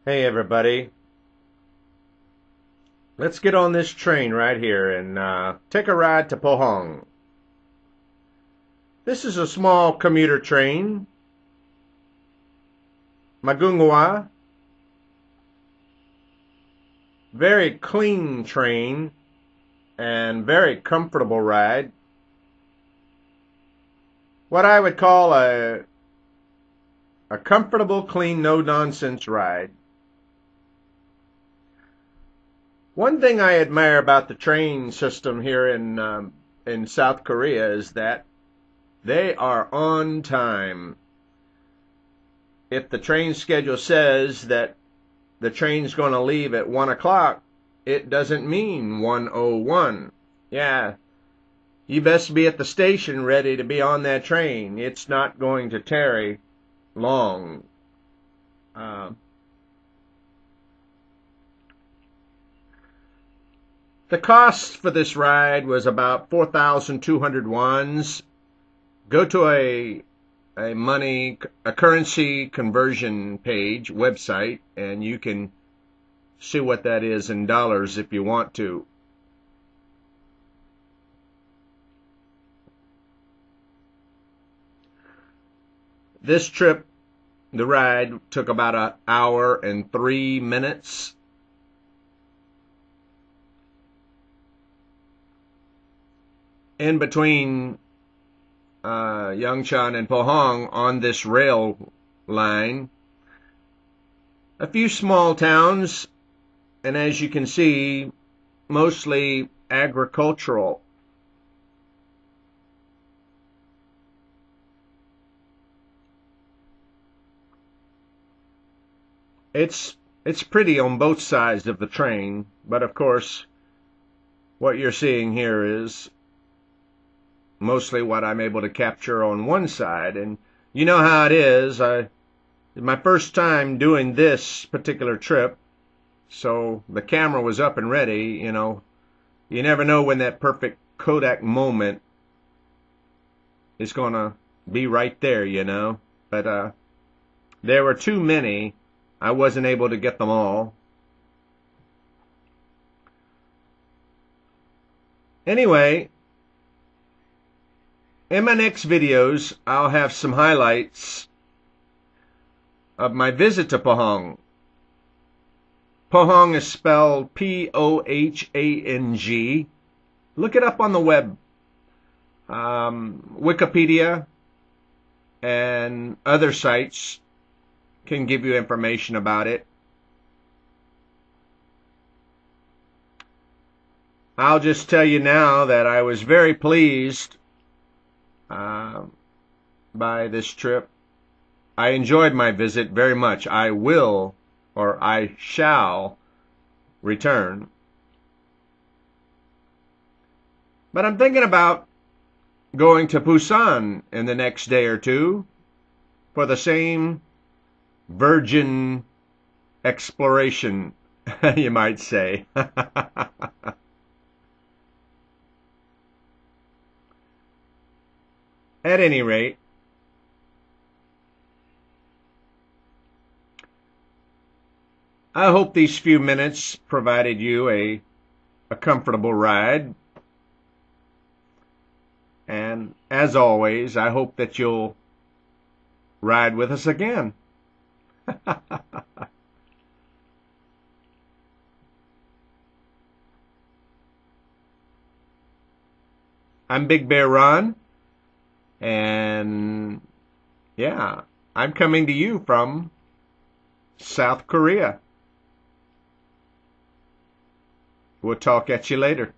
Hey everybody, let's get on this train right here and take a ride to Pohang. This is a small commuter train, Mugunghwa, very clean train and very comfortable ride. What I would call a comfortable, clean, no-nonsense ride. One thing I admire about the train system here in South Korea is that they are on time. If the train schedule says that the train's going to leave at 1 o'clock, it doesn't mean 1:01. Yeah, you best be at the station ready to be on that train. It's not going to tarry long. The cost for this ride was about 4,200 wons. Go to a currency conversion page, website, and you can see what that is in dollars if you want to. This trip, the ride, took about an hour and 3 minutes. In between Yangchan and Pohang on this rail line, a few small towns, and as you can see, mostly agricultural. It's pretty on both sides of the train, but of course what you're seeing here is mostly what I'm able to capture on one side. And you know how it is. It's my first time doing this particular trip, so the camera was up and ready. You never know when that perfect Kodak moment is gonna be right there. But there were too many. I wasn't able to get them all. Anyway, in my next videos, I'll have some highlights of my visit to Pohang. Pohang is spelled Pohang. Look it up on the web. Wikipedia and other sites can give you information about it. I'll just tell you now that I was very pleased by this trip. I enjoyed my visit very much. I will, or I shall, return. But I'm thinking about going to Busan in the next day or two for the same virgin exploration, you might say. At any rate, I hope these few minutes provided you a comfortable ride. And as always, I hope that you'll ride with us again. I'm Big Bear Ron, and yeah, I'm coming to you from South Korea. We'll talk at you later.